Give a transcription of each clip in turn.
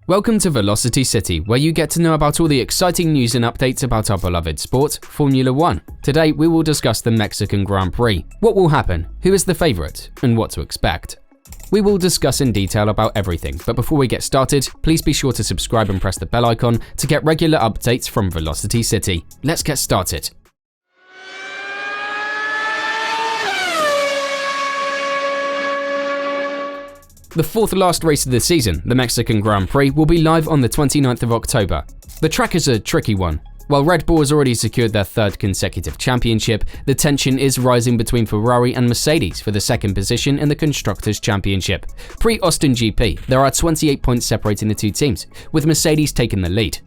Welcome to Velocity City, where you get to know about all the exciting news and updates about our beloved sport, Formula 1. Today, we will discuss the Mexican Grand Prix, what will happen, who is the favourite, and what to expect. We will discuss in detail about everything, but before we get started, please be sure to subscribe and press the bell icon to get regular updates from Velocity City. Let's get started. The fourth last race of the season, the Mexican Grand Prix, will be live on the 29th of October. The track is a tricky one. While Red Bull has already secured their third consecutive championship, the tension is rising between Ferrari and Mercedes for the second position in the Constructors' Championship. Pre-Austin GP, there are 28 points separating the two teams, with Mercedes taking the lead.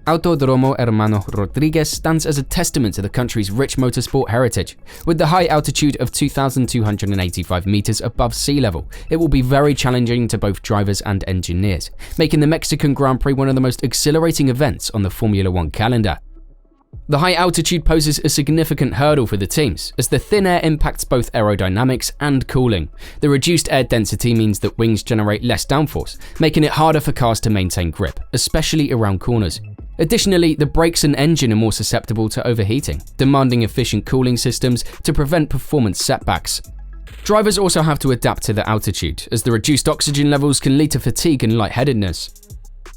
Autódromo Hermano Rodriguez stands as a testament to the country's rich motorsport heritage. With the high altitude of 2,285 meters above sea level, it will be very challenging to both drivers and engineers, making the Mexican Grand Prix one of the most exhilarating events on the Formula 1 calendar. The high altitude poses a significant hurdle for the teams, as the thin air impacts both aerodynamics and cooling. The reduced air density means that wings generate less downforce, making it harder for cars to maintain grip, especially around corners. Additionally, the brakes and engine are more susceptible to overheating, demanding efficient cooling systems to prevent performance setbacks. Drivers also have to adapt to the altitude, as the reduced oxygen levels can lead to fatigue and lightheadedness.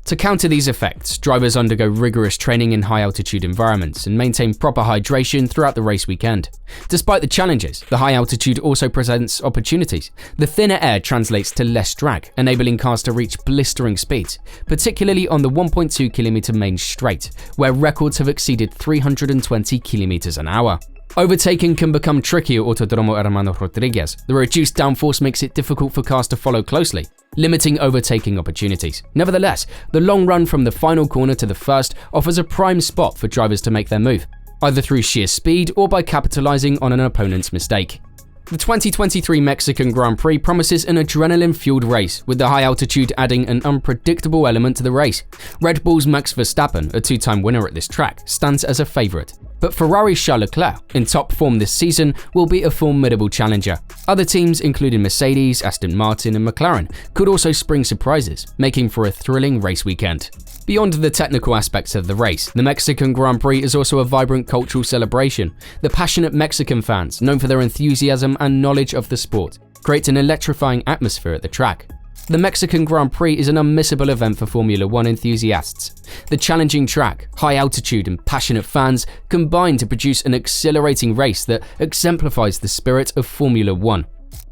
To counter these effects, drivers undergo rigorous training in high-altitude environments and maintain proper hydration throughout the race weekend. Despite the challenges, the high altitude also presents opportunities. The thinner air translates to less drag, enabling cars to reach blistering speeds, particularly on the 1.2 km main straight, where records have exceeded 320 km an hour. Overtaking can become tricky at Autódromo Hermano Rodriguez. The reduced downforce makes it difficult for cars to follow closely, limiting overtaking opportunities. Nevertheless, the long run from the final corner to the first offers a prime spot for drivers to make their move, either through sheer speed or by capitalizing on an opponent's mistake. The 2023 Mexican Grand Prix promises an adrenaline-fueled race, with the high altitude adding an unpredictable element to the race. Red Bull's Max Verstappen, a two-time winner at this track, stands as a favourite. But Ferrari's Charles Leclerc, in top form this season, will be a formidable challenger. Other teams, including Mercedes, Aston Martin and McLaren, could also spring surprises, making for a thrilling race weekend. Beyond the technical aspects of the race, the Mexican Grand Prix is also a vibrant cultural celebration. The passionate Mexican fans, known for their enthusiasm and knowledge of the sport, create an electrifying atmosphere at the track. The Mexican Grand Prix is an unmissable event for Formula 1 enthusiasts. The challenging track, high altitude and passionate fans combine to produce an exhilarating race that exemplifies the spirit of Formula 1.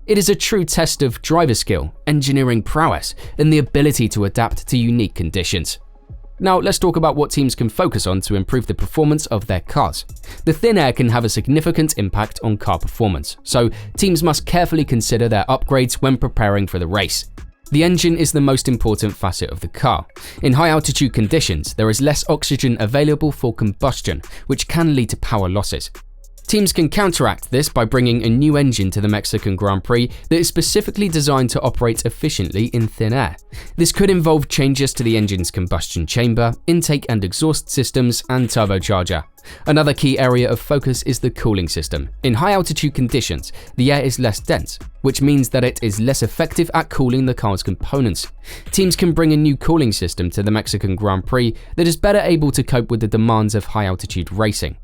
It is a true test of driver skill, engineering prowess, and the ability to adapt to unique conditions. Now let's talk about what teams can focus on to improve the performance of their cars. The thin air can have a significant impact on car performance, so teams must carefully consider their upgrades when preparing for the race. The engine is the most important facet of the car. In high-altitude conditions, there is less oxygen available for combustion, which can lead to power losses. Teams can counteract this by bringing a new engine to the Mexican Grand Prix that is specifically designed to operate efficiently in thin air. This could involve changes to the engine's combustion chamber, intake and exhaust systems, and turbocharger. Another key area of focus is the cooling system. In high-altitude conditions, the air is less dense, which means that it is less effective at cooling the car's components. Teams can bring a new cooling system to the Mexican Grand Prix that is better able to cope with the demands of high-altitude racing.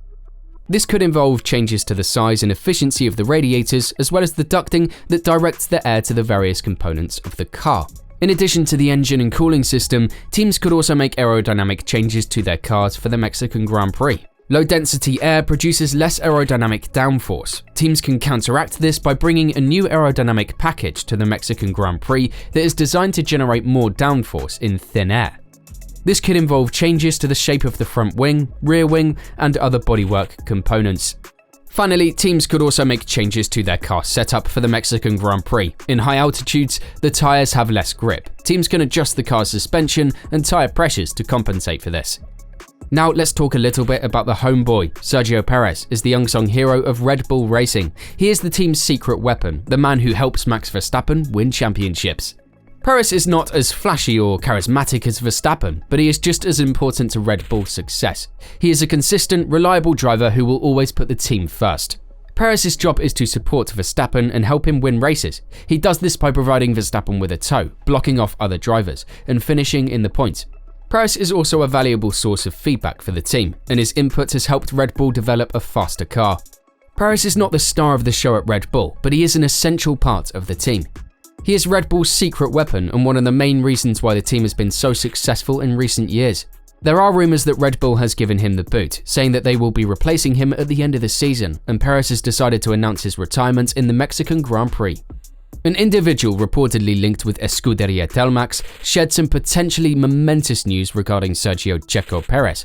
This could involve changes to the size and efficiency of the radiators, as well as the ducting that directs the air to the various components of the car. In addition to the engine and cooling system, teams could also make aerodynamic changes to their cars for the Mexican Grand Prix. Low-density air produces less aerodynamic downforce. Teams can counteract this by bringing a new aerodynamic package to the Mexican Grand Prix that is designed to generate more downforce in thin air. This could involve changes to the shape of the front wing, rear wing, and other bodywork components. Finally, teams could also make changes to their car setup for the Mexican Grand Prix. In high altitudes, the tyres have less grip. Teams can adjust the car's suspension and tyre pressures to compensate for this. Now let's talk a little bit about the homeboy. Sergio Perez is the unsung hero of Red Bull Racing. He is the team's secret weapon, the man who helps Max Verstappen win championships. Perez is not as flashy or charismatic as Verstappen, but he is just as important to Red Bull's success. He is a consistent, reliable driver who will always put the team first. Perez's job is to support Verstappen and help him win races. He does this by providing Verstappen with a tow, blocking off other drivers, and finishing in the points. Perez is also a valuable source of feedback for the team, and his input has helped Red Bull develop a faster car. Perez is not the star of the show at Red Bull, but he is an essential part of the team. He is Red Bull's secret weapon and one of the main reasons why the team has been so successful in recent years. There are rumours that Red Bull has given him the boot, saying that they will be replacing him at the end of the season, and Perez has decided to announce his retirement in the Mexican Grand Prix. An individual reportedly linked with Escuderia Telmax shared some potentially momentous news regarding Sergio Checo Perez.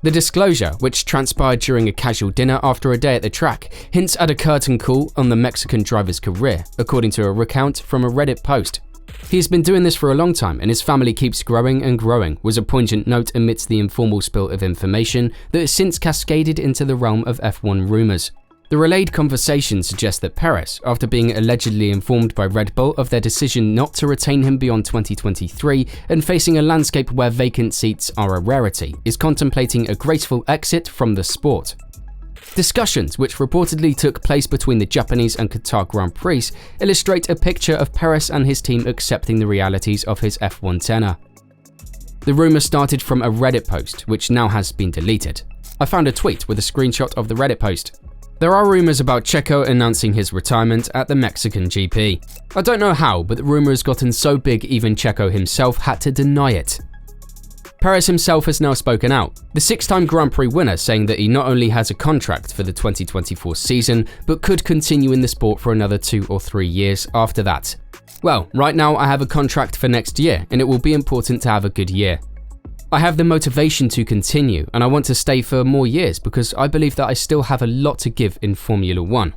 The disclosure, which transpired during a casual dinner after a day at the track, hints at a curtain call on the Mexican driver's career, according to a recount from a Reddit post. "He has been doing this for a long time and his family keeps growing and growing," was a poignant note amidst the informal spill of information that has since cascaded into the realm of F1 rumours. The relayed conversation suggests that Perez, after being allegedly informed by Red Bull of their decision not to retain him beyond 2023 and facing a landscape where vacant seats are a rarity, is contemplating a graceful exit from the sport. Discussions, which reportedly took place between the Japanese and Qatar Grand Prix, illustrate a picture of Perez and his team accepting the realities of his F1 tenure. The rumour started from a Reddit post, which now has been deleted. I found a tweet with a screenshot of the Reddit post. There are rumours about Checo announcing his retirement at the Mexican GP. I don't know how, but the rumour has gotten so big even Checo himself had to deny it. Perez himself has now spoken out, the six-time Grand Prix winner saying that he not only has a contract for the 2024 season, but could continue in the sport for another 2 or 3 years after that. "Well, right now I have a contract for next year, and it will be important to have a good year. I have the motivation to continue, and I want to stay for more years because I believe that I still have a lot to give in Formula 1.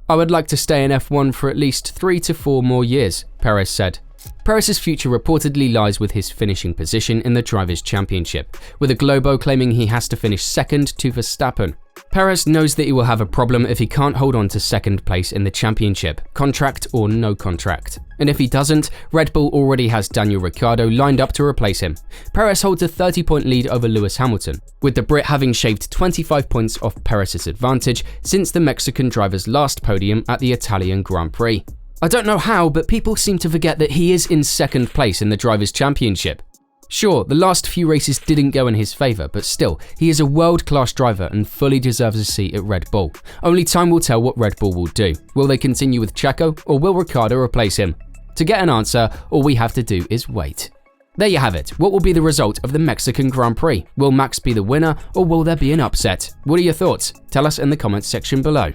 I would like to stay in F1 for at least 3 to 4 more years, Perez said. Perez's future reportedly lies with his finishing position in the Drivers' Championship, with a Globo claiming he has to finish second to Verstappen. Perez knows that he will have a problem if he can't hold on to second place in the championship, contract or no contract. And if he doesn't, Red Bull already has Daniel Ricciardo lined up to replace him. Perez holds a 30-point lead over Lewis Hamilton, with the Brit having shaved 25 points off Perez's advantage since the Mexican driver's last podium at the Italian Grand Prix. I don't know how, but people seem to forget that he is in second place in the Drivers' Championship. Sure, the last few races didn't go in his favour, but still, he is a world-class driver and fully deserves a seat at Red Bull. Only time will tell what Red Bull will do. Will they continue with Checo, or will Ricciardo replace him? To get an answer, all we have to do is wait. There you have it. What will be the result of the Mexican Grand Prix? Will Max be the winner, or will there be an upset? What are your thoughts? Tell us in the comments section below.